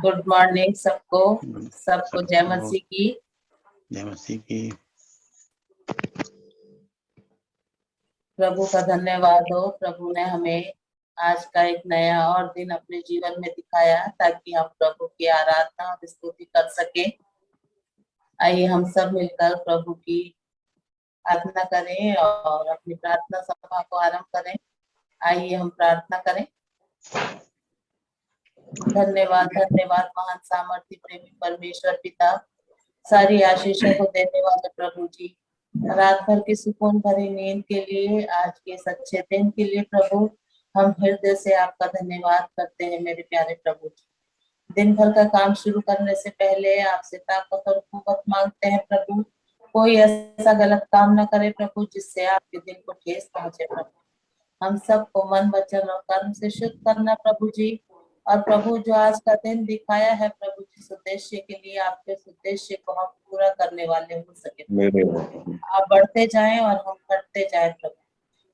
Good morning सबको जय मसीह की। जय मसीह की। प्रभु का धन्यवाद हो। प्रभु ने हमें आज का एक नया और दिन अपने जीवन में दिखाया ताकि हम प्रभु की आराधना और स्तुति कर सके। आइए हम सब मिलकर प्रभु की आराधना करें और अपनी प्रार्थना सभा को आरंभ करें। आइए हम प्रार्थना करें। धन्यवाद धन्यवाद महान सामर्थ्य प्रेमी परमेश्वर पिता, सारी आशीषों को देने वाले प्रभु जी, रात भर की सुकून भरी नींद के लिए, आज के इस अच्छे दिन के लिए प्रभु हम हृदय से आपका धन्यवाद करते हैं। मेरे प्यारे प्रभु जी, दिन भर का काम शुरू करने से पहले आपसे ताकत और कुवत मांगते हैं प्रभु। कोई ऐसा गलत काम न करे प्रभु जिससे आपके दिन को ठेस पहुंचे प्रभु। हम सबको मन वचन और कर्म से शुद्ध करना प्रभु जी। और प्रभु जो आज का दिन दिखाया है प्रभु जिस उद्देश्य के लिए, आपके उस उद्देश्य को हम पूरा करने वाले हो सके। आप बढ़ते जाएं और हम बढ़ते जाएं प्रभु।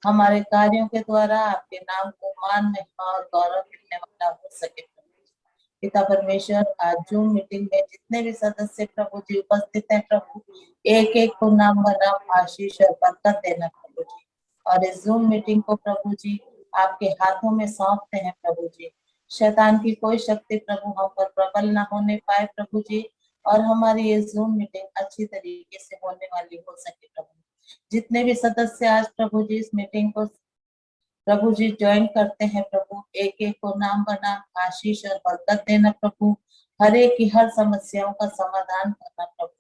हमारे कार्यों के द्वारा आपके नाम को मान, महिमा और गौरव मिलने वाला हो सके प्रभु। पिता परमेश्वर, आज जूम मीटिंग में जितने भी सदस्य प्रभु जी उपस्थित हैं प्रभु, एक एक को नाम बनाम आशीष और बरकत देना प्रभु जी। और इस जूम मीटिंग को प्रभु जी आपके हाथों में सौंपते हैं प्रभु जी। शैतान की कोई शक्ति प्रभु हम पर प्रबल न होने पाए प्रभु जी, और हमारी ये जूम मीटिंग अच्छी तरीके से होने वाली हो सके प्रभु। जितने भी सदस्य आज प्रभु जी इस मीटिंग को प्रभु जी ज्वाइन करते हैं प्रभु, एक एक को नाम बना आशीष और बरकत देना प्रभु। हर एक की हर समस्याओं का समाधान करना प्रभु।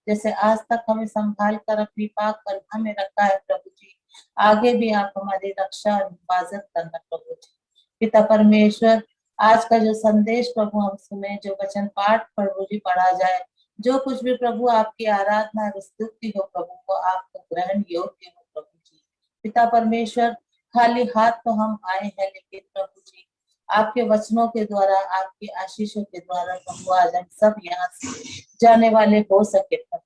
जैसे आज तक हमें संभाल कर अपनी पाक कल्पना में रखा है प्रभु जी, आगे भी आप हमारी रक्षा और हिफाजत करना प्रभु जी। पिता परमेश्वर, आज का जो संदेश प्रभु हम सुने, जो वचन पाठ प्रभु जी पढ़ा जाए, जो कुछ भी प्रभु आपकी आराधना और स्तुति हो प्रभु, को आपको ग्रहण योग्य हो प्रभु जी। पिता परमेश्वर, खाली हाथ तो हम आए हैं, लेकिन प्रभु जी आपके वचनों के द्वारा, आपकी आशीषों के द्वारा प्रभु आज हम सब यहाँ से जाने वाले हो सके प्रभु।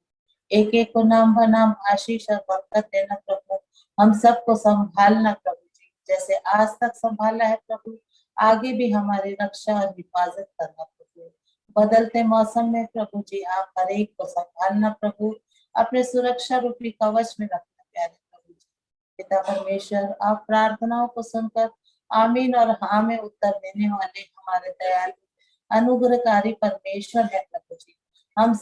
एक एक को नाम बनाम आशीष और बरकत देना प्रभु। हम सबको संभालना प्रभु जी, जैसे आज तक संभाला है प्रभु, आगे भी हमारी रक्षा और हिफाजत करना प्रभु। बदलते मौसम में प्रभु जी आप हर एक को संभालना प्रभु, अपने सुरक्षा रूपी कवच में रखना प्यारे प्रभु जी। पिता परमेश्वर, आप प्रार्थनाओं को सुनकर आमीन और हाँ में उत्तर देने वाले हमारे दयालु अनुग्रहकारी परमेश्वर है प्रभु जी। हम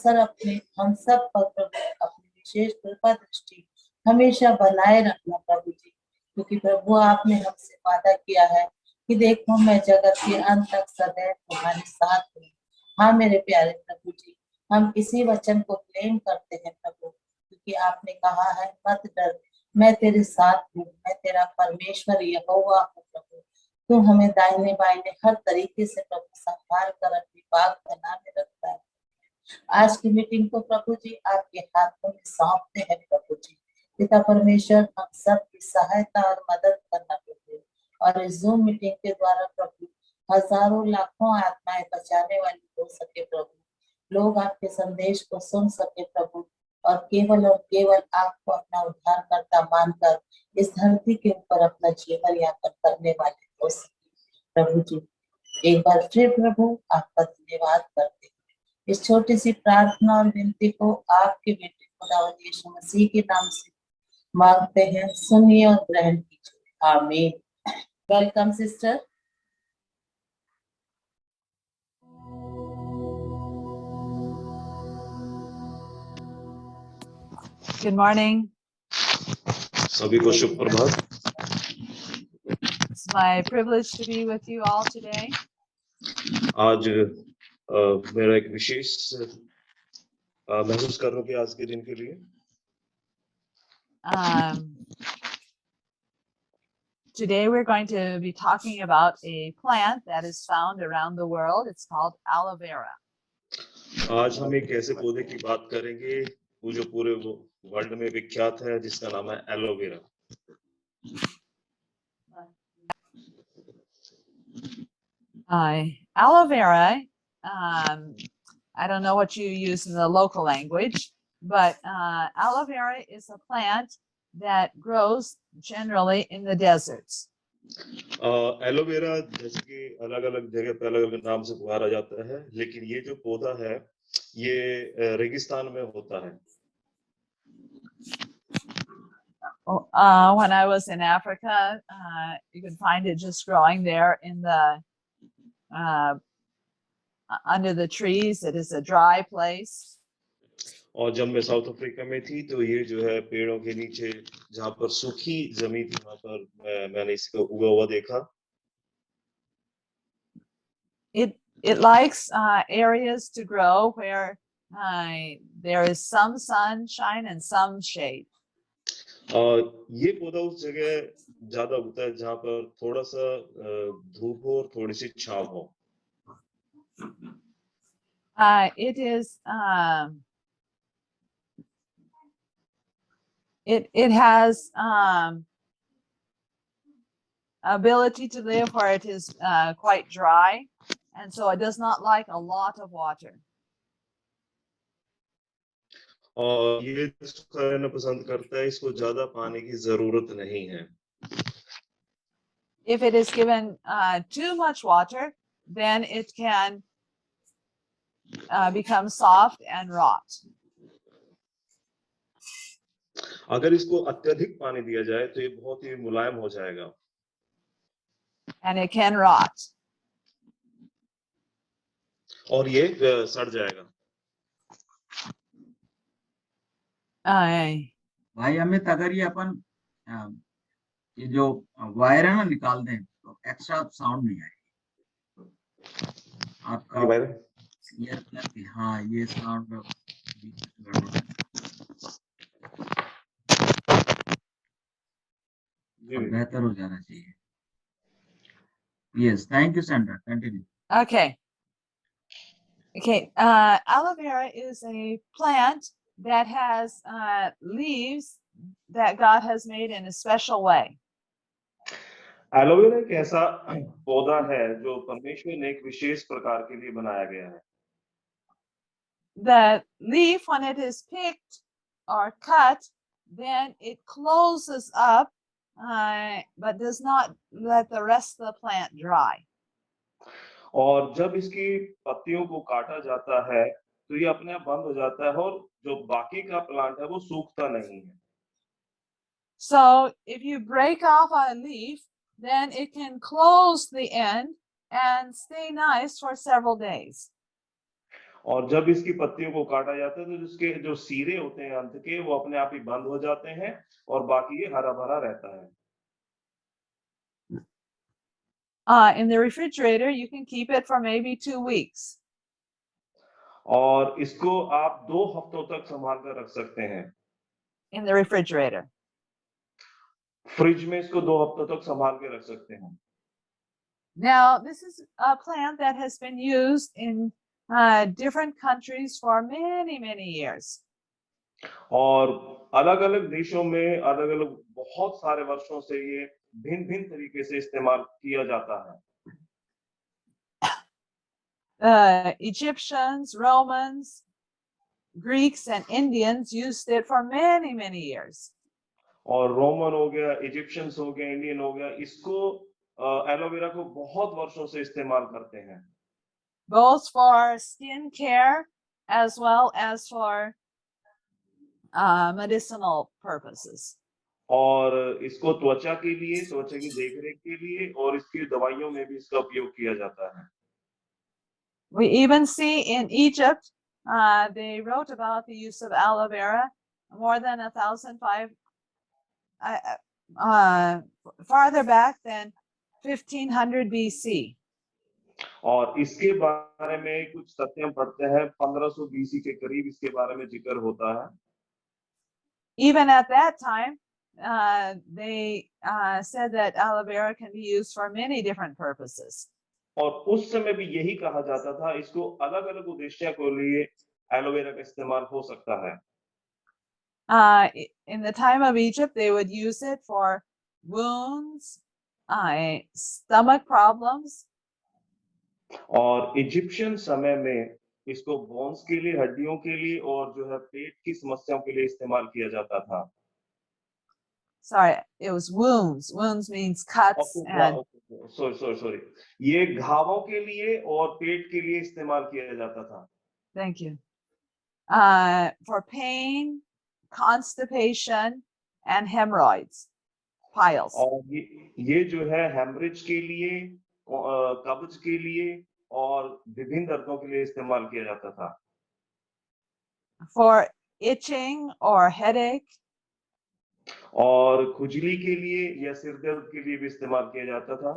सब पर प्रभु अपनी विशेष कृपा दृष्टि हमेशा बनाए रखना प्रभु जी, क्योंकि प्रभु आपने हमसे वादा किया है कि देखो मैं जगत के अंत तक सदैव तुम्हारे साथ हूँ। हाँ मेरे प्यारे प्रभु जी, हम इसी वचन को क्लेम करते हैं प्रभु, क्योंकि आपने कहा है मत डर, मैं तेरे साथ हूँ, मैं तेरा परमेश्वर यहोवा हूँ प्रभु। तू हमें दाहिने बाइने हर तरीके से प्रभु संभाल कर अपनी पाक बना में रखता है। आज की मीटिंग को प्रभु जी आपके हाथों में सौंपते हैं प्रभु जी। पिता परमेश्वर, हम सब की सहायता और मदद करना प्रभु, और इस जूम मीटिंग के द्वारा प्रभु हजारों लाखों आत्माएं बचाने वाली हो सके प्रभु। लोग आपके संदेश को सुन सके प्रभु, और केवल आपको अपना उद्धारकर्ता मानकर इस धरती के ऊपर अपना जीवन यापन करने वाले हो सके प्रभु जी। एक बार फिर प्रभु आपका धन्यवाद करते हैं। इस छोटी सी प्रार्थना और विनती को आपके बेटे खुदावंद यीशु मसीह के नाम से मांगते हैं, सुनिए और ग्रहण कीजिए, आमीन। Welcome sister. Good morning. सभी को शुभ प्रभात। It's my privilege to be with you all today. आज मेरा एक विशेष महसूस कर रहा हूँ कि आज के दिन के लिए Today we're going to be talking about a plant that is found around the world. It's called aloe vera. आज हम एक ऐसे पौधे की बात करेंगे वो जो पूरे वर्ल्ड में विख्यात है, जिसका नाम है aloe vera. Aloe vera, I don't know what you use in the local language, but aloe vera is a plant that grows generally in the deserts. Aloe vera जैसे कि अलग अलग जगह पे अलग अलग नाम से पुकारा जाता है, लेकिन ये जो पौधा है ये रेगिस्तान में होता है। When I was in Africa, you could find it just growing there in the under the trees. It is a dry place. और जब मैं साउथ अफ्रीका में थी तो ये जो है पेड़ों के नीचे जहाँ पर सूखी जमीन थी वहां पर मैंने इसको उगा हुआ देखा। It likes areas to grow where there is some sunshine and some shade. और ये पौधा उस जगह ज्यादा उगता है जहाँ पर थोड़ा सा धूप हो और थोड़ी सी छांव हो। It has ability to live where it is quite dry, and so it does not like a lot of water. और ये सूखा रहना पसंद करता है, इसको ज्यादा पानी की जरूरत नहीं है। If it is given too much water, then it can become soft and rot. अगर इसको अत्यधिक पानी दिया जाए तो ये बहुत ही मुलायम हो जाएगा। And it can rot. और ये सड़ जाएगा। भाई अमित, अगर ये अपन ये जो वायर है ना निकाल दें तो एक्स्ट्रा साउंड नहीं आएगी आपका ईयर प्लग। हाँ, ये साउंड बेहतर हो जाना चाहिए। Yes, thank you, Sandra. Continue. Okay. Aloe vera is a plant that has leaves that God has made in a special way. Aloe vera एक ऐसा पौधा है जो परमेश्वर ने एक विशेष प्रकार के लिए बनाया गया है। The leaf, when it is picked or cut, then it closes up, but does not let the rest of the plant dry. और जब इसकी पत्तियों को काटा जाता है तो ये अपने आप बंद हो जाता है और जो बाकी का प्लांट है वो सूखता नहीं है। So if you break off a leaf, then it can close the end and stay nice for several days. और जब इसकी पत्तियों को काटा जाता है तो इसके जो सिरे होते हैं अंत के वो अपने आप ही बंद हो जाते हैं और बाकी ये हरा भरा रहता है। In the refrigerator, you can keep it for maybe 2 weeks. और इसको आप 2 हफ्तों तक संभाल कर रख सकते हैं। In the refrigerator. फ्रिज में इसको 2 हफ्तों तक संभाल के रख सकते हैं। Now, this is a plant that has been used in different countries for many, many years. और अलग-अलग देशों में अलग-अलग बहुत सारे वर्षों से ये भिन्न-भिन्न तरीके से इस्तेमाल किया जाता है। Egyptians, Romans, Greeks, and Indians used it for many, many years. और रोमन हो गया, इजिप्शियंस हो गए, इंडियन हो गया, इसको एलोवेरा को बहुत वर्षों से इस्तेमाल करते हैं। Both for skin care as well as for medicinal purposes. और इसको त्वचा के लिए, त्वचा की देखरेख के लिए और इसकी दवाइयों में भी इसका उपयोग किया जाता है। We even see in Egypt, they wrote about the use of aloe vera more than 1,500 farther back than 1500 BC. और इसके बारे में कुछ तथ्य हम पढ़ते हैं 1500 बीसी के करीब इसके बारे में जिक्र होता है। Even at that time, they said that aloe vera can be used for many different purposes. और उस समय भी यही कहा जाता था इसको अलग-अलग उद्देश्य के लिए एलोवेरा का इस्तेमाल हो सकता है। In the time of Egypt, they would use it for wounds, stomach problems. और इजिप्शियन समय में इसको बोन्स के लिए, हड्डियों के लिए और जो है पेट की समस्याओं के लिए इस्तेमाल किया जाता था। sorry, it was wounds. Wounds means cuts and sorry, ये घावों के लिए और पेट के लिए इस्तेमाल किया जाता था. thank you. For pain, constipation, and hemorrhoids, piles. और ये जो है हेमरेज के लिए, कब्ज के लिए और विभिन्न दर्दों के लिए इस्तेमाल किया जाता था. For itching or headache, और खुजली के लिए या सिर दर्द के लिए भी इस्तेमाल किया जाता था.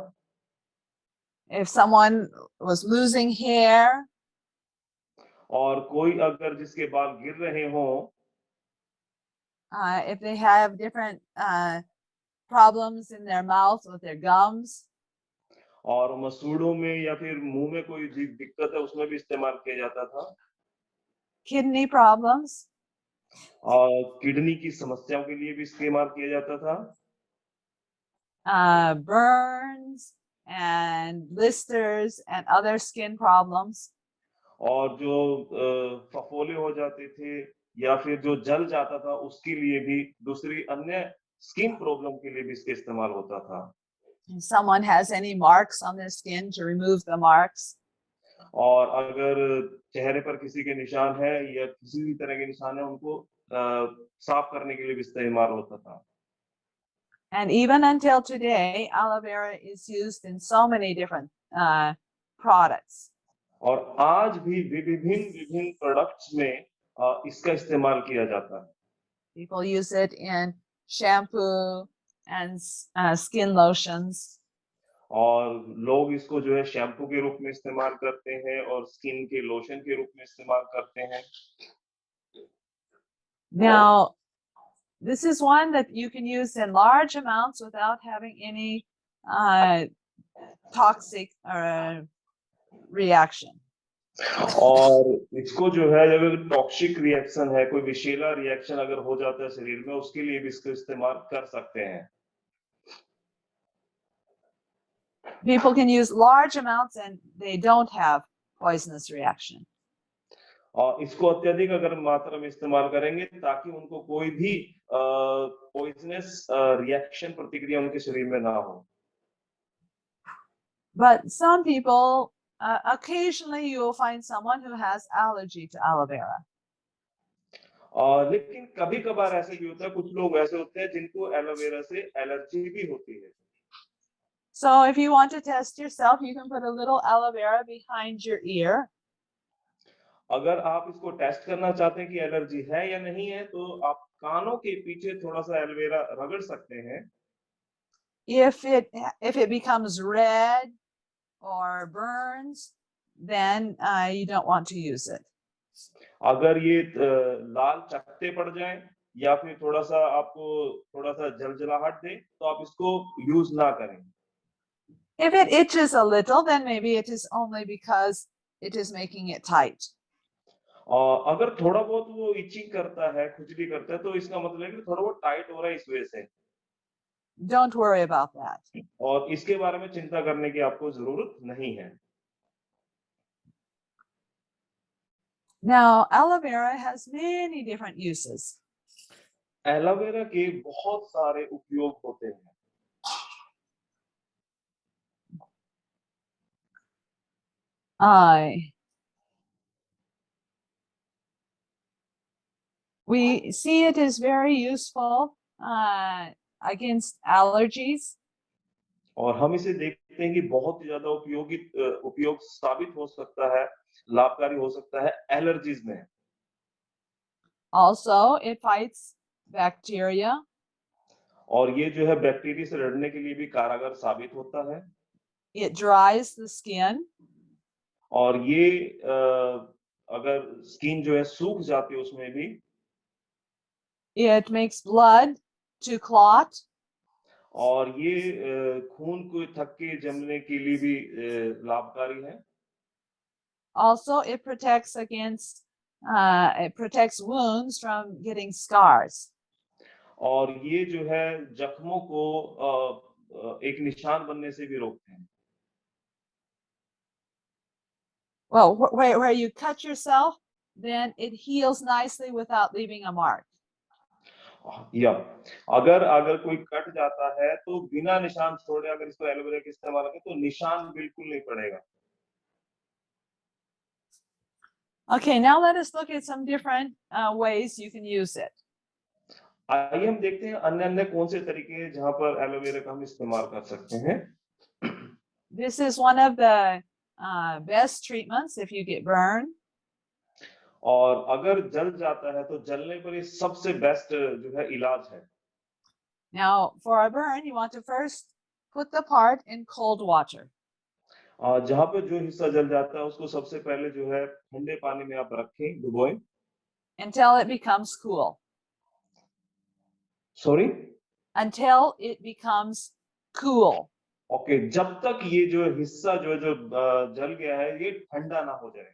if someone was losing hair, और कोई अगर जिसके बाल गिर रहे हों, if they have different problems in their mouth with their gums, और मसूड़ों में या फिर मुंह में कोई दिक्कत है, उसमें भी इस्तेमाल किया जाता था. kidney problems, और किडनी की समस्याओं के लिए भी इस्तेमाल किया जाता था. burns and blisters and other skin problems. और जो फफोले हो जाते थे या फिर जो जल जाता था, उसके लिए भी दूसरी अन्य स्किन प्रॉब्लम के लिए भी इसका इस्तेमाल होता था. If someone has any marks on their skin, to remove the marks. और अगर चेहरे पर किसी के निशान है या किसी भी तरह के निशान है, उनको साफ करने के लिए भी इस्तेमाल होता था. And even until today, aloe vera is used in so many different products. और आज भी विभिन्न प्रोडक्ट्स में इसका इस्तेमाल किया जाता है. People use it in shampoo and skin lotions. और लोग इसको जो है शैम्पू के रूप में इस्तेमाल करते हैं और स्किन के लोशन के रूप में इस्तेमाल करते हैं. Now, this is one that you can use in large amounts without having any toxic reaction. और इसको जो है अगर टॉक्सिक रिएक्शन है, कोई विषैला रिएक्शन अगर हो जाता है शरीर में, उसके लिए भी इसका इस्तेमाल कर सकते हैं. People can use large amounts and they don't have poisonous reaction. और इसको अत्यधिक अगर मात्रा में इस्तेमाल करेंगे ताकि उनको कोई भी पॉइजनस रिएक्शन प्रतिक्रिया उनके शरीर में ना हो. But some people, occasionally you will find someone who has allergy to aloe vera. लेकिन कभी-कभार ऐसे भी होता है, कुछ लोग ऐसे होते हैं जिनको एलोवेरा से एलर्जी भी होती है. So if you want to test yourself, you can put a little aloe vera behind your ear. अगर आप इसको टेस्ट करना चाहते हैं कि एलर्जी है या नहीं है, तो आप कानों के पीछे थोड़ा सा एलोवेरा रगड़ सकते हैं. If it becomes red or burns, then you don't want to use it. अगर ये लाल चकत्ते पड़ जाएं या फिर थोड़ा सा जलजलाहट दे, तो आप इसको यूज ना करें. If it itches a little, then maybe it is only because it is making it tight. अगर थोड़ा बहुत वो इचिंग करता है, खुजली करता है, तो इसका मतलब है कि थोड़ा बहुत टाइट हो रहा है इस वजह से. Don't worry about that. और इसके बारे में चिंता करने की आपको जरूरत नहीं है. Now, aloe vera has many different uses. Aloe vera के बहुत सारे उपयोग होते हैं. We see it is very useful against allergies. और हम इसे देखते हैं कि बहुत ही ज्यादा उपयोग साबित हो सकता है, लाभकारी हो सकता है एलर्जीज में. Also, it fights bacteria. और ये जो है बैक्टीरिया से लड़ने के लिए भी कारगर साबित होता है. It dries the skin. और ये अगर स्किन जो है सूख जाती है उसमें भी. It makes blood to clot. और ये खून को थक्के जमने के लिए भी लाभकारी है. Also, it protects wounds from getting scars. और ये जो है जख्मों को एक निशान बनने से भी रोकते हैं. Well, where you cut yourself, then it heals nicely without leaving a mark. या अगर अगर कोई कट जाता है तो बिना निशान छोड़े अगर इसको एलोवेरा का इस्तेमाल करें तो निशान बिल्कुल नहीं पड़ेगा। Okay, now let us look at some different ways you can use it. आइए हम देखते हैं अन्य अन्य कौन से तरीके हैं जहां पर एलोवेरा का हम इस्तेमाल कर सकते हैं। This is one of the best treatments if you get burned. और अगर जल जाता है तो जलने पर ये सबसे बेस्ट जो है इलाज है। Now, for a burn, you want to first put the part in cold water. जहां पर जो हिस्सा जल जाता है उसको सबसे पहले जो है ठंडे पानी में आप रखें, डुबोएं। Until it becomes cool. Sorry, Until it becomes cool. Okay, जब तक ये जो हिस्सा जो जल गया है ये ठंडा ना हो जाए।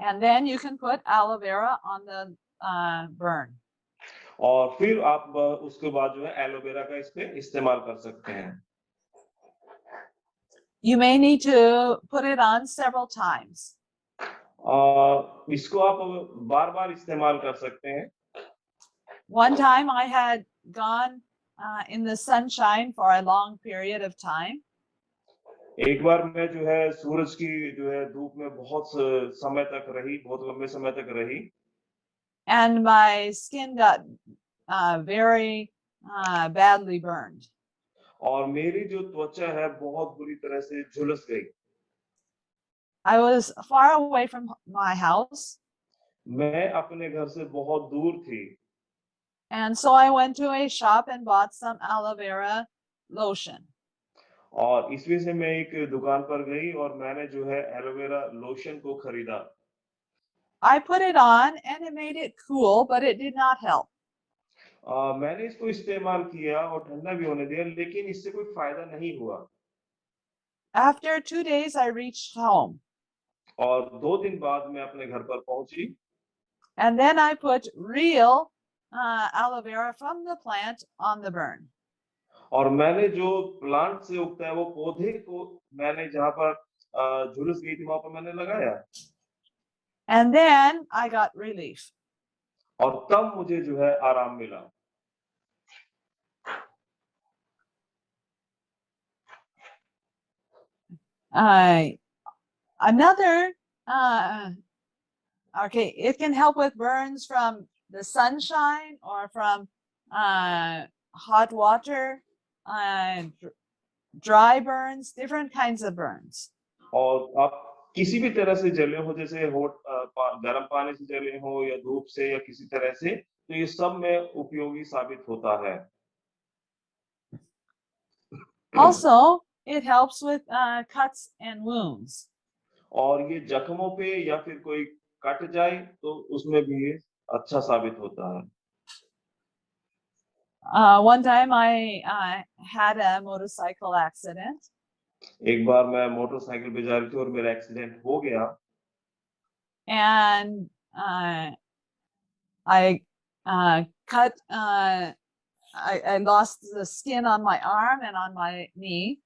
And then you can put aloe vera on the burn. और फिर आप उसके बाद जो है एलोवेरा का इस पे इस्तेमाल कर सकते हैं। You may need to put it on several times. इसको आप बार बार इस्तेमाल कर सकते हैं। One time I had gone in the sunshine for a long period of time. एक बार मैं जो है सूरज की जो है धूप में बहुत समय तक रही, बहुत लंबे समय तक रही। And my skin got very badly burned. और मेरी जो त्वचा है बहुत बुरी तरह से झुलस गई। I was far away from my house. मैं अपने घर से बहुत दूर थी। And so I went to a shop and bought some aloe vera lotion. और इस वजह से मैं एक दुकान पर गई और मैंने जो है एलोवेरा लोशन को खरीदा। I put it on and it made it cool, but it did not help. मैंने इसको इस्तेमाल किया और ठंडा भी होने दिया, लेकिन इससे कोई फायदा नहीं हुआ। After 2 days, I reached home. और 2 दिन बाद मैं अपने घर पर पहुंची। And then I put real aloe vera from the plant on the burn. और मैंने जो प्लांट से उगता है वो पौधे को मैंने जहां पर झुलस गई थी वहां पर मैंने लगाया। And then I got relief. और तब मुझे जो है आराम मिला। Another, okay, it can help with burns from the sunshine or from hot water, dry burns, different kinds of burns. और आप किसी भी तरह से जले हो, जैसे गर्म पानी से जले हो या धूप से या किसी तरह से, तो ये सब में उपयोगी साबित होता है। Also, it helps with cuts and wounds. और ये जख्मों पे या फिर कोई कट जाए तो उसमें भी ये अच्छा साबित होता है। One time I had a motorcycle accident. एक बार मैं मोटरसाइकिल पे जा रही थी और मेरा एक्सीडेंट हो गया। And I cut. I lost the skin on my arm and on my knee.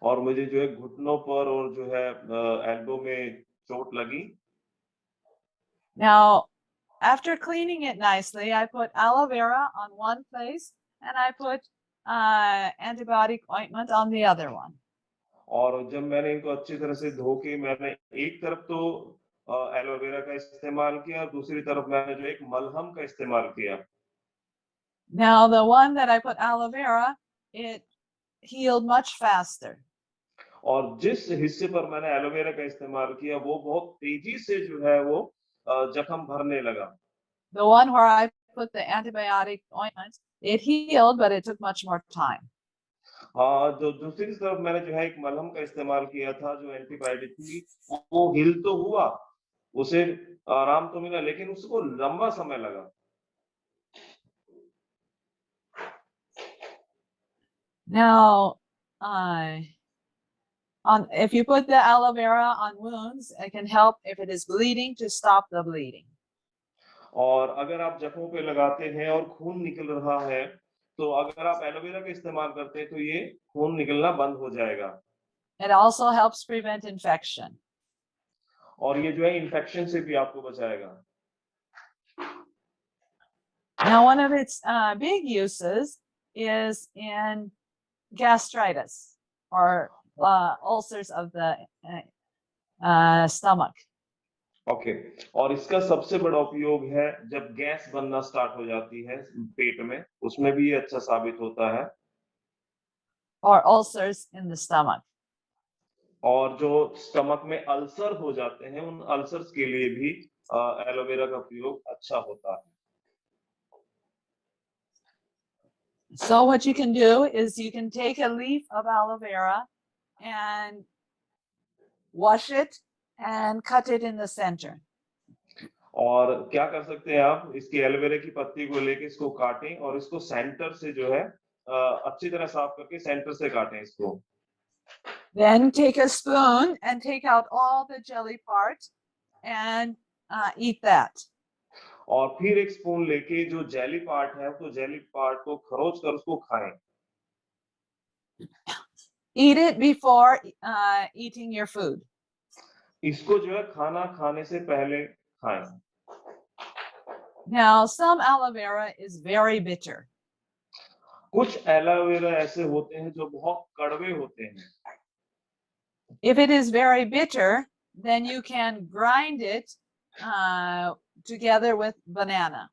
और मुझे जो है घुटनों पर और जो है एल्बो में चोट लगी। Now, after cleaning it nicely, I put aloe vera on one place and I put antibiotic ointment on the other one. और जब मैंने इनको अच्छी तरह से धो के मैंने एक तरफ तो एलोवेरा का इस्तेमाल किया, दूसरी तरफ मैंने जो एक मलहम का इस्तेमाल किया। Now, the one that I put aloe vera, it healed much faster. और जिस हिस्से पर मैंने एलोवेरा का इस्तेमाल किया वो बहुत तेजी से जो है वो जख्म भरने लगा। The one where I put the antibiotic ointment, it healed, but it took much more time. जो दूसरी तरफ मैंने जो है एक मलहम का इस्तेमाल किया था जो एंटीबायोटिक थी, वो हील तो हुआ, उसे आराम तो मिला, लेकिन उसको लंबा समय लगा। Now, if you put the aloe vera on wounds, it can help if it is bleeding to stop the bleeding. और अगर आप जख्मों पे लगाते हैं और खून निकल रहा है, तो अगर आप एलोवेरा का इस्तेमाल करते हैं तो ये खून निकलना बंद हो जाएगा। It also helps prevent infection. और ये जो है इन्फेक्शन से भी आपको बचाएगा। Now, one of its big uses is in gastritis or ulcers of the stomach. Okay और इसका सबसे बड़ा उपयोग है जब गैस बनना स्टार्ट हो जाती है पेट में, उसमें भी ये अच्छा साबित होता है। Or ulcers in the stomach. और जो स्टमक में अल्सर हो जाते हैं, उन अल्सर्स के लिए भी एलोवेरा का उपयोग अच्छा होता है। So what you can do is you can take a leaf of aloe vera and wash it and cut it in the center. और क्या कर सकते हैं आप, इसकी एलोवेरा की पत्ती को लेके इसको काटें और इसको सेंटर से जो है अच्छी तरह साफ करके सेंटर से काटें इसको। Then take a spoon and take out all the jelly part and eat that. और फिर एक स्पून लेके जो जेली पार्ट है, तो जेली पार्ट को खरोच कर उसको खाएं। Eat it before eating your food. इसको जो है खाना खाने से पहले खाएं। Now, some aloe vera is very bitter. कुछ एलोवेरा ऐसे होते हैं जो बहुत कड़वे होते हैं। If it is very bitter, then you can grind it together with banana.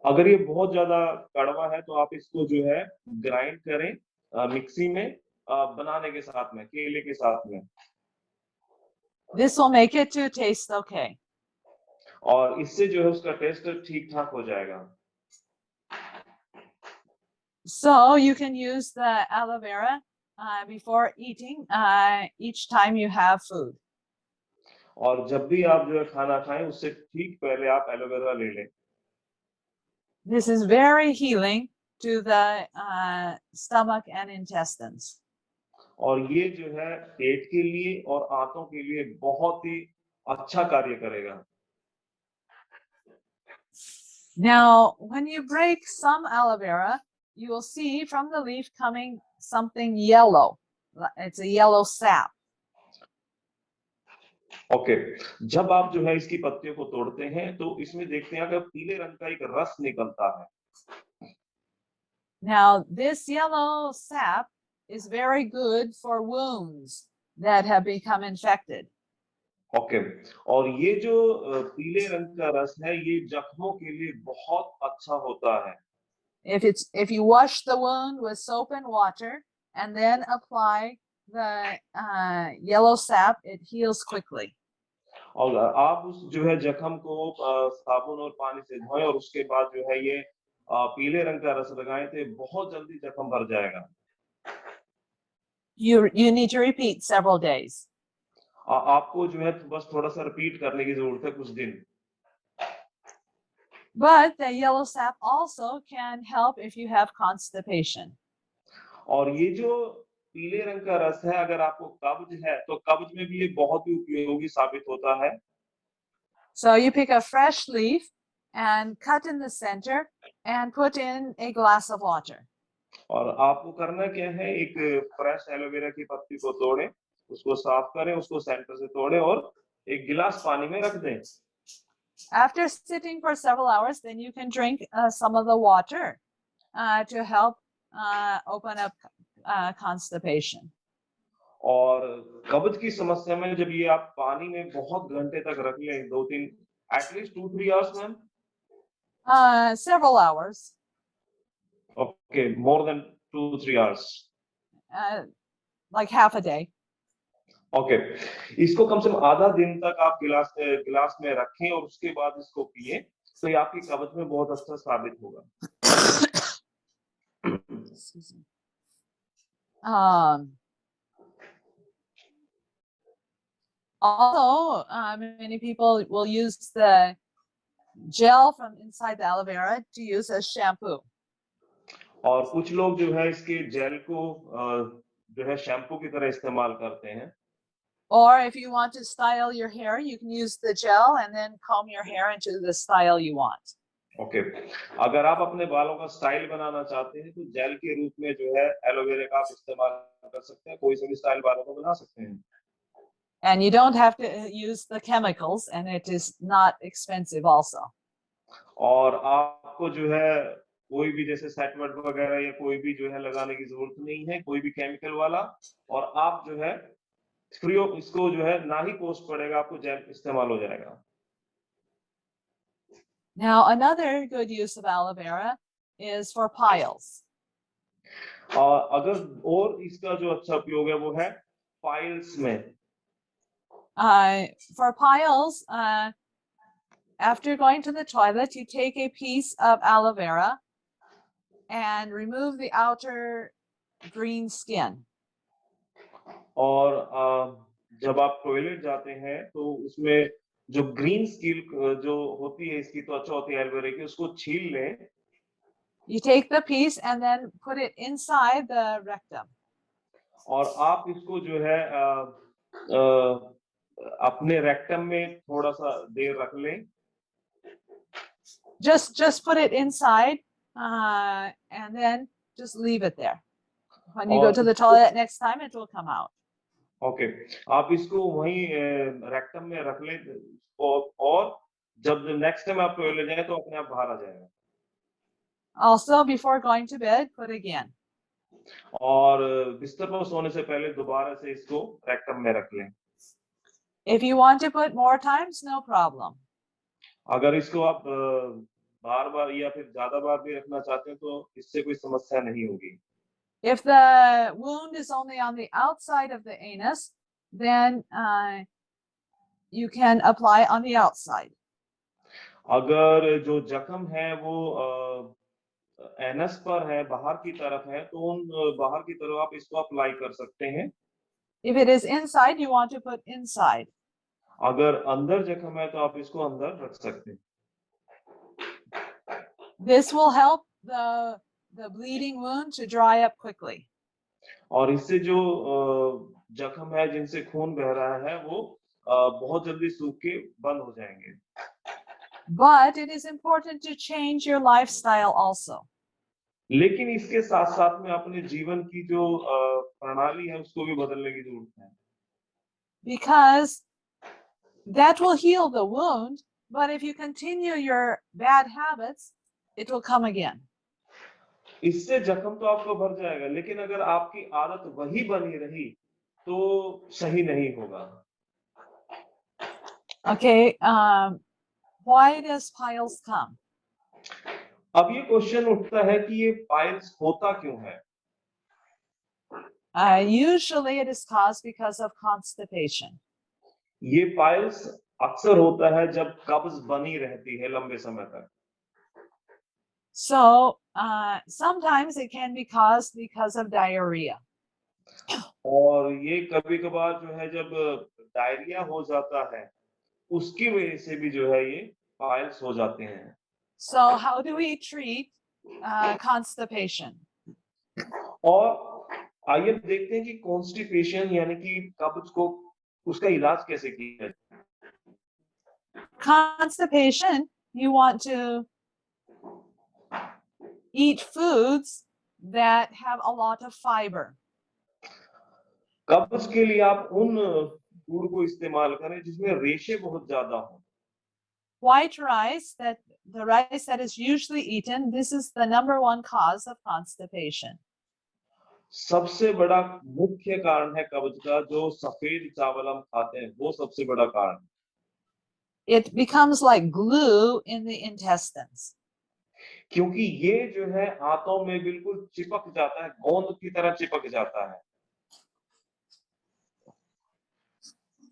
अगर ये बहुत ज्यादा कड़वा है तो आप इसको जो है ग्राइंड करें मिक्सी में बनाने के साथ में, केले के साथ में। This will make it to taste okay. और इससे जो है उसका टेस्ट ठीक ठाक हो जाएगा। So you can use the aloe vera before eating each time you have food. और जब भी आप जो है खाना खाएं, उससे ठीक पहले आप एलोवेरा ले लें। This is very healing to the stomach and intestines. और ये जो है पेट के लिए और आंतों के लिए बहुत ही अच्छा कार्य करेगा। Now, when you break some aloe vera, you will see from the leaf coming something yellow. It's a yellow sap. Okay जब आप जो है इसकी पत्तियों को तोड़ते हैं तो इसमें देखते हैं कि पीले रंग का एक रस निकलता है। Now, this yellow sap is very good for wounds that have become infected. Okay और ये जो पीले रंग का रस है, ये जख्मों के लिए बहुत अच्छा होता है। If you wash the wound with soap and water and then apply the yellow sap, it heals quickly. और आप उस जो है जख्म को साबुन और पानी से धोएं और उसके बाद जो है ये पीले रंग का रस लगाएं तो बहुत जल्दी जख्म भर जाएगा। You need to repeat several days. आपको जो है बस थोड़ा सा रिपीट करने की जरूरत है कुछ दिन। But the yellow sap also can help if you have constipation. और ये जो पीले रंग का रस है, अगर आपको कब्ज है तो कब्ज में भी ये बहुत ही उपयोगी साबित होता है। So you pick a fresh leaf and cut in the center and put in a glass of water. और आपको करना क्या है, एक फ्रेश एलोवेरा की पत्ती को तोड़ें, उसको साफ करें, उसको सेंटर से तोड़ें और एक गिलास पानी में रख दें। After sitting for several hours, then you can drink some of the water to help open up constipation. और कब्ज की समस्या में जब ये आप पानी में बहुत घंटे तक रख लें, 2-3 at least 2-3 hours ma'am? Several hours. Okay more than 2-3 hours. Like half a day. Okay इसको कम से कम आधा दिन तक आप गिलास में रखें और उसके बाद इसको पिए तो ये आपकी कब्ज में बहुत अच्छा साबित होगा। Also, many people will use the gel from inside the aloe vera to use as shampoo. और कुछ लोग जो है इसके जेल को जो है शैम्पू की तरह इस्तेमाल करते हैं। Or if you want to style your hair, you can use the gel and then comb your hair into the style you want. Okay अगर आप अपने बालों का स्टाइल बनाना चाहते हैं तो जेल के रूप में जो है एलोवेरा का आप इस्तेमाल कर सकते हैं, कोई सा भी स्टाइल बालों को बना सकते हैं। And you don't have to use the chemicals, and it is not expensive also. और आपको जो है कोई भी जैसे सेटवर्ट वगैरह या कोई भी जो है लगाने की जरूरत नहीं है, कोई भी केमिकल वाला। और आप जो है फ्री ऑफ इसको जो है ना ही कॉस्ट पड़ेगा, आपको जेल इस्तेमाल हो जाएगा। Now, another good use of aloe vera is for piles. अगर और इसका जो अच्छा उपयोग है वो है फाइल्स में। For piles, after going to the toilet, you take a piece of aloe vera and remove the outer green skin. और जब आप टॉयलेट जाते हैं तो उसमें जो ग्रीन स्किल जो होती है इसकी त्वचा होती है एलोवेरा की, उसको छील लें। You take the piece and then put it inside the rectum. और आप इसको जो है अपने रेक्टम में थोड़ा सा देर रख लें। Just put it inside, and then just leave it there. When you go और to the toilet next time, it will come out. Okay, आप इसको वहीं रेक्टम में रख लें और जब नेक्स्ट टाइम आप टॉयलेट जाएं तो अपने आप बाहर आ जाएगा। Also, before going to bed, put again. और बिस्तर पर सोने से पहले दोबारा से इसको रेक्टम में रख लें। If you want to put more times, no problem. अगर इसको आप बार-बार या फिर ज़्यादा बार भी रखना चाहते हैं तो इससे कोई समस्या नहीं होगी। If the wound is only on the outside of the anus, then you can apply on the outside. अगर जो जख्म है वो एनस पर है, बाहर की तरफ है, तो उन बाहर की तरफ आप इसको अप्लाई कर सकते हैं। If it is inside, you want to put inside. अगर अंदर जख्म है तो आप इसको अंदर रख सकते हैं। This will help the bleeding wound to dry up quickly. और इससे जो जख्म है जिनसे खून बह रहा है वो बहुत जल्दी सूख के बंद हो जाएंगे। But it is important to change your lifestyle also. लेकिन इसके साथ-साथ में अपने जीवन की जो प्रणाली है उसको भी बदलने की जरूरत है। Because that will heal the wound, but if you continue your bad habits, it will come again. इससे जख्म तो आपका भर जाएगा, लेकिन अगर आपकी आदत वही बनी रही तो सही नहीं होगा। Okay, why does piles come? अब ये क्वेश्चन उठता है कि ये पाइल्स होता क्यों है? Usually it is caused because of constipation. ये पाइल्स अक्सर होता है जब कब्ज बनी रहती है लंबे समय तक। So sometimes it can be caused because of diarrhea. और ये कभी-कभार जो है जब डायरिया हो जाता है, उसकी वजह से भी जो है ये पाइल्स हो जाते हैं। So how do we treat constipation? और आइए देखते हैं कि कॉन्स्टिपेशन यानी कि कब्ज को उसका इलाज कैसे किया जाए। Constipation, you want to eat foods that have a lot of fiber. कब्ज के लिए आप उन फूड को इस्तेमाल करें जिसमें रेशे बहुत ज्यादा हों। White rice, the rice that is usually eaten, this is the #1 cause of constipation. सबसे बड़ा मुख्य कारण है कब्ज का जो सफेद चावल हम खाते हैं, वो सबसे बड़ा कारण है। It becomes like glue in the intestines. क्योंकि ये जो है आंतों में बिल्कुल चिपक जाता है, गोंद की तरह चिपक जाता है।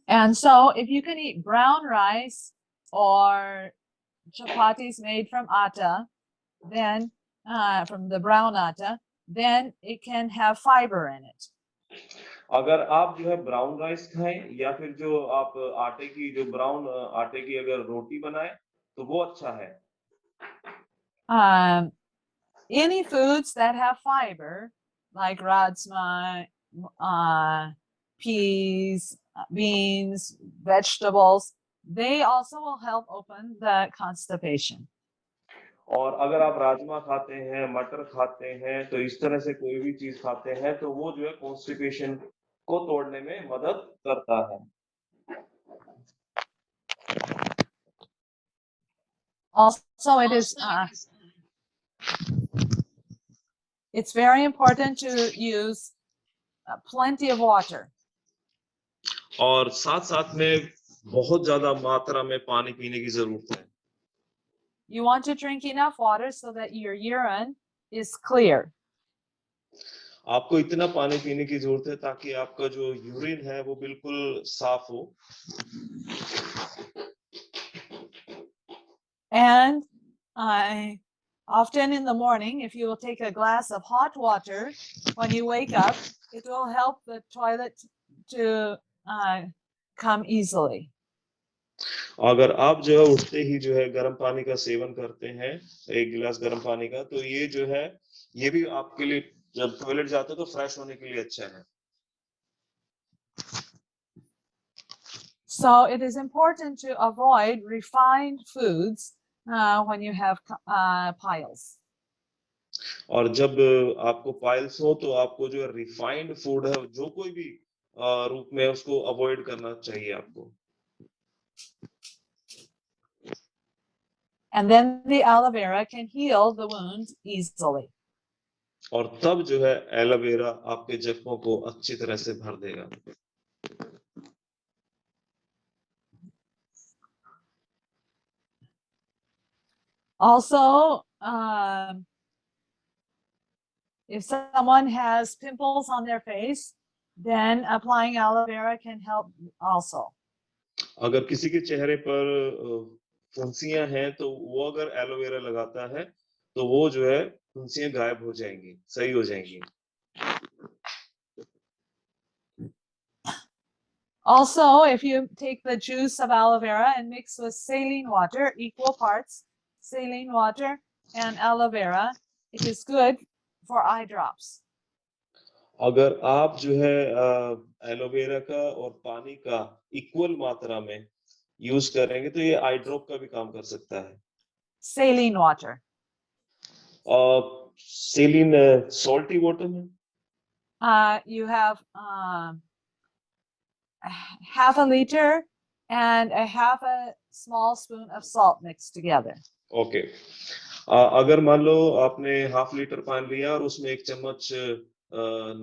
And so if you can eat brown rice or chapatis made from atta, then from the brown atta, then it can have fiber in it. अगर आप जो है ब्राउन राइस खाएं या फिर जो आप आटे की जो ब्राउन आटे की अगर रोटी बनाएं तो वो अच्छा है। Any foods that have fiber, like rajma, peas, beans, vegetables, they also will help open the constipation. और अगर आप राजमा खाते हैं, मटर खाते हैं, तो इस तरह से कोई भी चीज खाते हैं तो वो जो है कॉन्स्टिपेशन को तोड़ने में मदद करता है। Also, it's very important to use plenty of water. और साथ साथ में बहुत ज्यादा मात्रा में पानी पीने की जरूरत है. You want to drink enough water so that your urine is clear. आपको इतना पानी पीने की जरूरत है ताकि आपका जो यूरिन है वो बिल्कुल साफ हो. And often in the morning, if you will take a glass of hot water when you wake up, it will help the toilet to come easily. अगर आप जो है उठते ही जो है गर्म पानी का सेवन करते हैं, एक गिलास गर्म पानी का, तो ये जो है ये भी आपके लिए जब टॉयलेट जाते हो तो फ्रेश होने के लिए अच्छा है. So it is important to avoid refined foods when you have piles. और जब आपको पाइल्स हो तो आपको जो रिफाइंड फूड है जो कोई भी रूप में उसको अवॉइड करना चाहिए आपको. And then the aloe vera can heal the wound easily. और तब जो है एलोवेरा आपके जख्मों को अच्छी तरह से भर देगा. Also, if someone has pimples on their face, then applying aloe vera can help also. अगर किसी के चेहरे पर फुंसियां हैं तो वो अगर एलोवेरा लगाता है तो वो जो है फुंसियां गायब हो जाएंगी, सही हो जाएंगी. Also, if you take the juice of aloe vera and mix with saline water, equal parts saline water and aloe vera, it is good for eye drops. अगर आप जो है एलोवेरा का और पानी का इक्वल मात्रा में यूज करेंगे तो ये आई ड्रॉप का भी काम कर सकता है. Saline water. Saline salty water में You have half a liter and a half a small spoon of salt mixed together. Okay. अगर मान लो आपने हाफ लीटर पानी लिया और उसमें एक चम्मच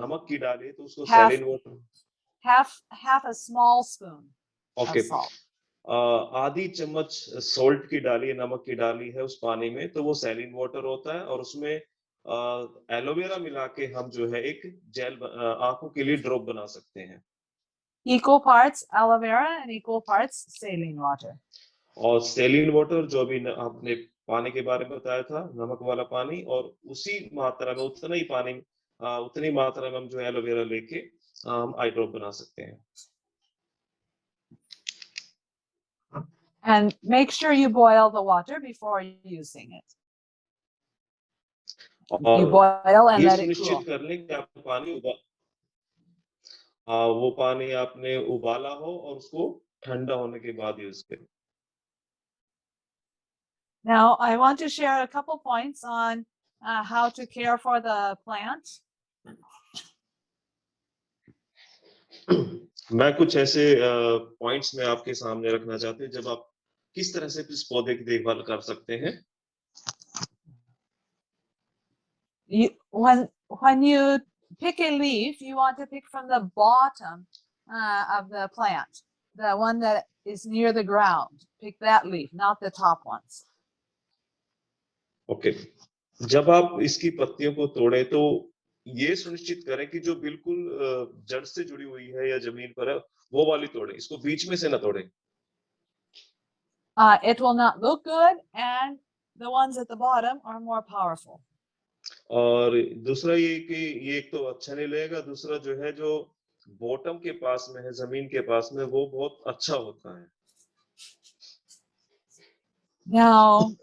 नमक की डाली तो उसको saline water. Half a small spoon okay. of salt. आधी चम्मच सॉल्ट की डाली है, नमक की डाली है उस पानी में तो वो सैलिन वाटर होता है. और उसमें एलोवेरा मिला के हम जो है एक जेल आंखों के लिए ड्रॉप बना सकते हैं. Equal parts aloe vera and equal parts saline water. और सैलिन वाटर जो अभी आपने पानी के बारे में बताया था, नमक वाला पानी, और उसी मात्रा में उतना ही पानी उतनी मात्रा में हम जो एलोवेरा लेके हम आई ड्रॉप बना सकते हैं. And make sure you boil the water before using it. You boil and ये let it cool. सुनिश्चित कर लें कि आपने पानी वो पानी आपने उबाला हो और उसको ठंडा होने के बाद यूज करें. Now, I want to share a couple points on how to care for the plant. मैं कुछ ऐसे पॉइंट्स में आपके सामने रखना चाहते हैं जब आप किस तरह से इस पौधे की देखभाल कर सकते हैं. When you pick a leaf, you want to pick from the bottom of the plant, the one that is near the ground. Pick that leaf, not the top ones. Okay. जब आप इसकी पत्तियों को तोड़े तो ये सुनिश्चित करें कि जो बिल्कुल जड़ से जुड़ी हुई है या जमीन पर है वो वाली तोड़े, इसको बीच में से ना तोड़े. It will not look good, and the ones at the bottom are more powerful. और दूसरा ये कि ये एक तो अच्छा नहीं लगेगा, दूसरा जो है जो बॉटम के पास में है, जमीन के पास में, वो बहुत अच्छा होता है. Now,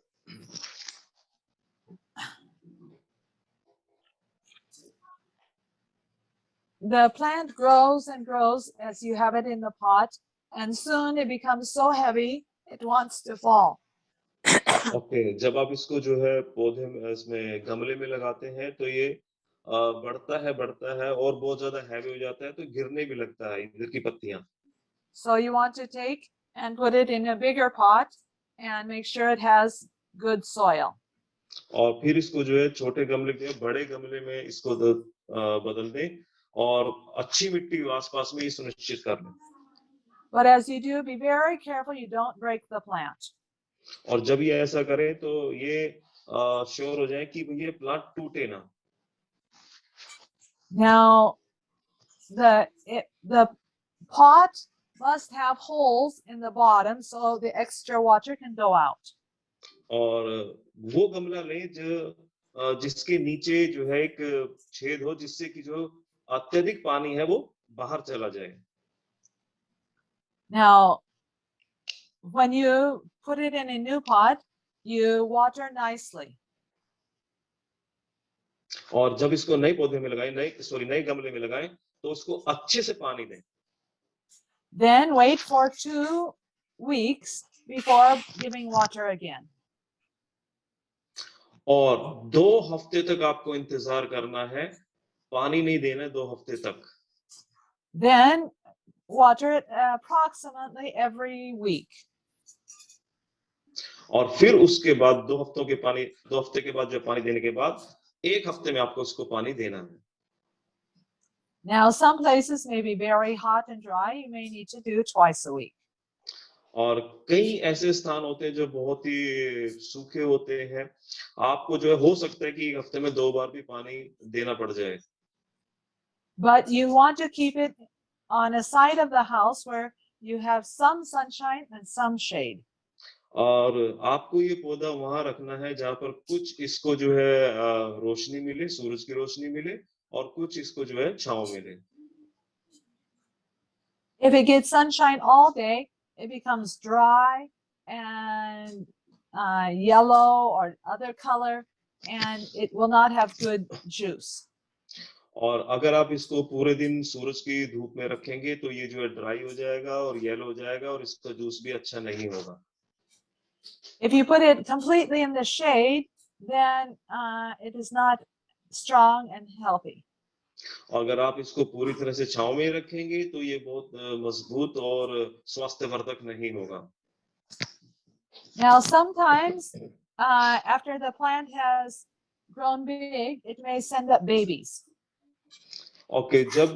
the plant grows and grows as you have it in the pot, and soon it becomes so heavy it wants to fall. Okay. जब आप इसको जो है पौधे में इसमें गमले में लगाते हैं तो ये बढ़ता है और बहुत ज्यादा हैवी हो जाता है तो गिरने भी लगता है इधर की पत्तियां. So you want to take and put it in a bigger pot and make sure it has good soil. और फिर इसको जो है छोटे गमले के बड़े गमले में इसको बदल दें और अच्छी मिट्टी आसपास में ही सुनिश्चित कर लें। But as you do, be very careful you don't break the plant. और जब ये ऐसा करें तो ये श्योर हो जाए कि ये प्लांट टूटे ना। Now, the pot must have holes in the bottom so the extra water can go out. और वो गमला लें जो जिसके नीचे जो है एक छेद हो जिससे कि जो अत्यधिक पानी है वो बाहर चला जाए। Now, when you put it in a new pot, you water nicely. और जब इसको नए पौधे में लगाएं, नए गमले में लगाएं तो उसको अच्छे से पानी दें। Then wait for 2 weeks before giving water again. और 2 हफ्ते तक आपको इंतजार करना है, पानी नहीं देना 2 हफ्ते तक। Then water it approximately every week. और फिर उसके बाद 2 हफ्ते के बाद जो पानी देने के बाद 1 हफ्ते में आपको उसको पानी देना है। Now, some places may be very hot and dry. You may need to do twice a week. और कई ऐसे स्थान होते हैं जो बहुत ही सूखे होते हैं, आपको जो है हो सकता है कि 1 हफ्ते में 2 बार भी पानी देना पड़ जाए। But you want to keep it on a side of the house where you have some sunshine and some shade. और आपको ये पौधा वहां रखना है जहां पर कुछ इसको जो है रोशनी मिले, सूरज की रोशनी मिले और कुछ इसको जो है छांव मिले। If it gets sunshine all day, it becomes dry and yellow or other color, and it will not have good juice. और अगर आप इसको पूरे दिन सूरज की धूप में रखेंगे तो ये जो है ड्राई हो जाएगा और येलो हो जाएगा और इसका जूस भी अच्छा नहीं होगा। If you put it completely in the shade, then it is not strong and healthy. अगर आप इसको पूरी तरह से छांव में रखेंगे तो ये बहुत मजबूत और स्वास्थ्यवर्धक नहीं होगा। Now, sometimes after the plant has grown big, it may send up babies. Okay, जब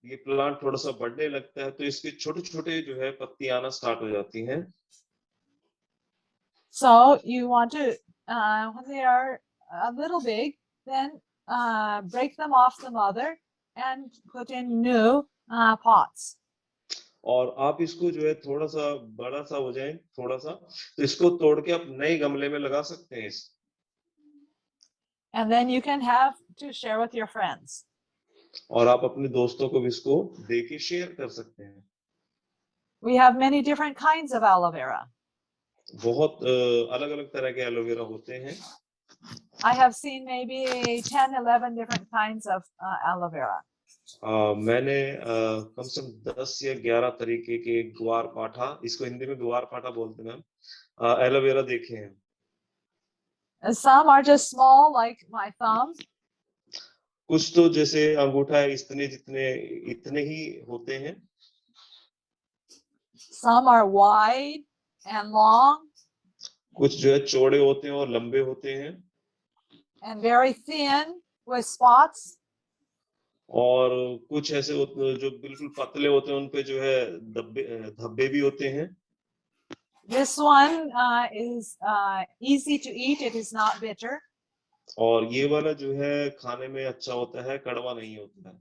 ये प्लांट थोड़ा सा बढ़ने लगता है तो इसके छोटे-छोटे जो है पत्ती आना स्टार्ट हो जाती हैं। So you want to, when they are a little big, then break them off the mother and put in new pots. और आप इसको जो है थोड़ा सा बड़ा सा हो जाए थोड़ा सा तो इसको तोड़ के आप नए गमले में लगा सकते हैं। And then you can have to share with your friends. और आप अपने दोस्तों को भी इसको देके शेयर कर सकते हैं। We have many different kinds of aloe vera. बहुत अलग-अलग तरह के एलोवेरा होते हैं। I have seen maybe 10-11 different kinds of aloe vera. मैंने कम से कम 10 या 11 तरीके के ग्वारपाठा, इसको हिंदी में ग्वारपाठा बोलते हैं, एलोवेरा देखे हैं। And some are just small, like my thumb. कुछ तो जैसे अंगूठा है इतने ही होते हैं। Some are wide and long. कुछ जो है चौड़े होते हैं और लंबे होते हैं। And very thin with spots. और कुछ ऐसे होते हैं जो बिल्कुल पतले होते हैं, उन पे जो है धब्बे भी होते हैं। This one is easy to eat. It is not bitter. और ये वाला जो है खाने में अच्छा होता है, कड़वा नहीं होता है।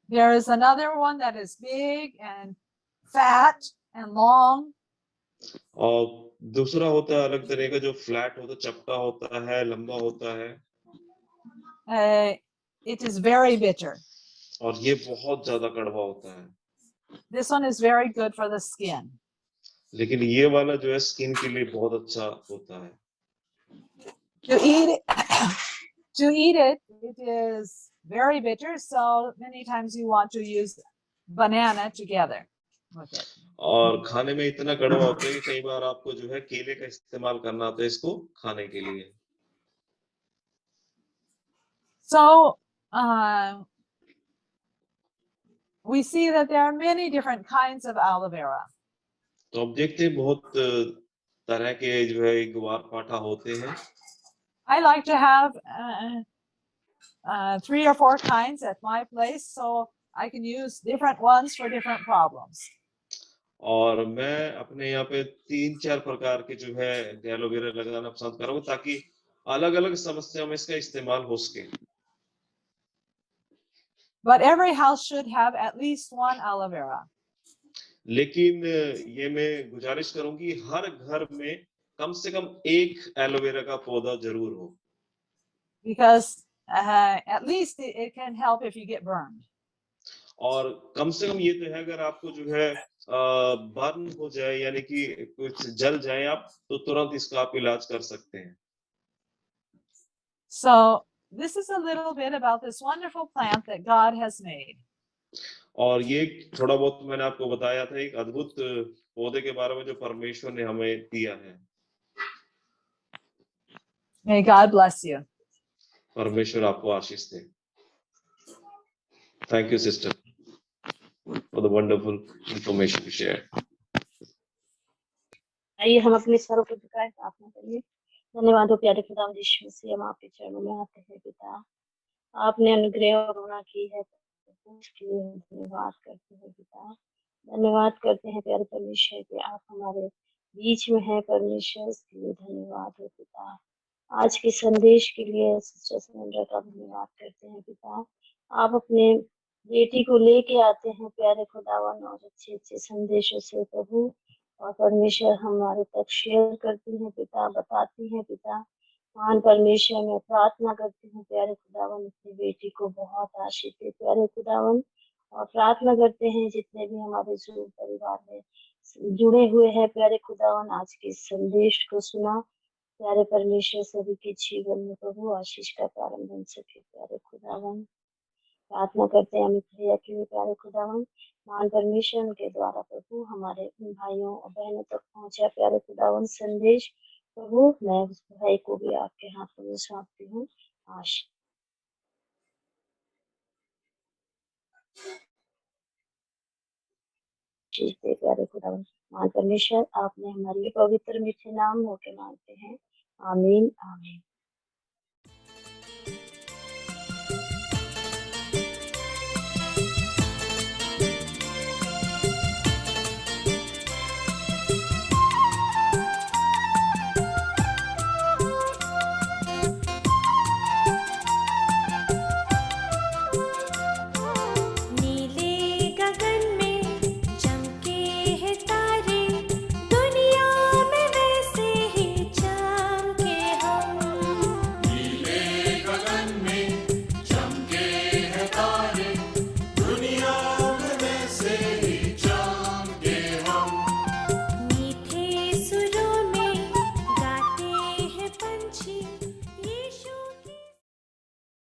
There is another one that is big and fat and long. और दूसरा होता है अलग तरह का जो फ्लैट होता है, चपटा होता है, लंबा होता है। It is very bitter. और ये बहुत ज्यादा कड़वा होता है। This one is very good for the skin. लेकिन ये वाला जो है स्किन के लिए बहुत अच्छा होता है। To eat it, it is very bitter. So many times you want to use banana together with it. और खाने में इतना कड़वा होता है कि कई बार आपको जो है केले का इस्तेमाल करना होता है इसको खाने के लिए। So we see that there are many different kinds of aloe vera. तो अब देखते हैं बहुत तरह के जो है ग्वार पाठा होते हैं। I like to have 3 or 4 kinds at my place, so I can use different ones for different problems. और मैं अपने यहाँ पे 3-4 प्रकार के जो है एलोवेरा लगाना पसंद करूँगा ताकि अलग-अलग समस्याओं में इसका इस्तेमाल हो सके। But every house should have at least one aloe vera. लेकिन ये मैं गुजारिश करूँगी हर घर में कम से कम एक एलोवेरा का पौधा जरूर हो। Because at least it can help if you get burned. और कम से कम ये तो है अगर आपको जो है बर्न हो जाए यानी कि कुछ जल जाए आप तो तुरंत इसका आप इलाज कर सकते हैं। So this is a little bit about this wonderful plant that God has made. और ये थोड़ा बहुत मैंने आपको बताया था एक अद्भुत पौधे के बारे में जो परमेश्वर ने हमें दिया है। May God bless you. परमेश्वर आपको आशीष दे। Thank you, sister, for the wonderful information you shared. आइए हम अपने सरों को झुकाएं, प्रार्थना करिए। धन्यवाद हो प्यारे खुदावंद यीशु मसीह, हम आपके चरणों में आते हैं पिता। आपने अनुग्रह और करुणा की है, उसके लिए हम धन्यवाद करते हैं पिता। धन्यवाद करते हैं प्यारे परमेश्वर कि आप हमारे बीच में हैं परमेश्वर, इसके लिए धन्यवाद हो पिता। आज के संदेश के लिए सिस्टर सैंड्रा का धन्यवाद करते हैं पिता। आप अपने बेटी को लेके आते हैं प्यारे खुदावन और अच्छे अच्छे संदेशों से प्रभु, और परमेश्वर हमारे तक शेयर करती हैं पिता, बताती हैं पिता। महान परमेश्वर में प्रार्थना करती हूँ प्यारे खुदावन अपनी बेटी को बहुत आशीष दे प्यारे खुदावन, और प्रार्थना करते हैं जितने भी हमारे जूम परिवार में जुड़े हुए हैं प्यारे खुदावन, आज के संदेश को सुना प्यारे परमेश्वर, सभी के जीवन में प्रभु आशीष का कारण बन सके प्यारे खुदावन। प्रार्थना करते हैं अमित भैया के लिए प्यारे खुदावन, महान परमेश्वर उनके द्वारा प्रभु हमारे उन भाइयों और बहनों तक पहुंचा प्यारे खुदावन संदेश। प्रभु मैं उस भाई को भी आपके हाथों में सौंपती हूँ। आशीष दे प्यारे खुदावन। महान परमेश्वर आपने हमारे पवित्र मीठे नाम होके मांगते हैं, आमीन आमीन।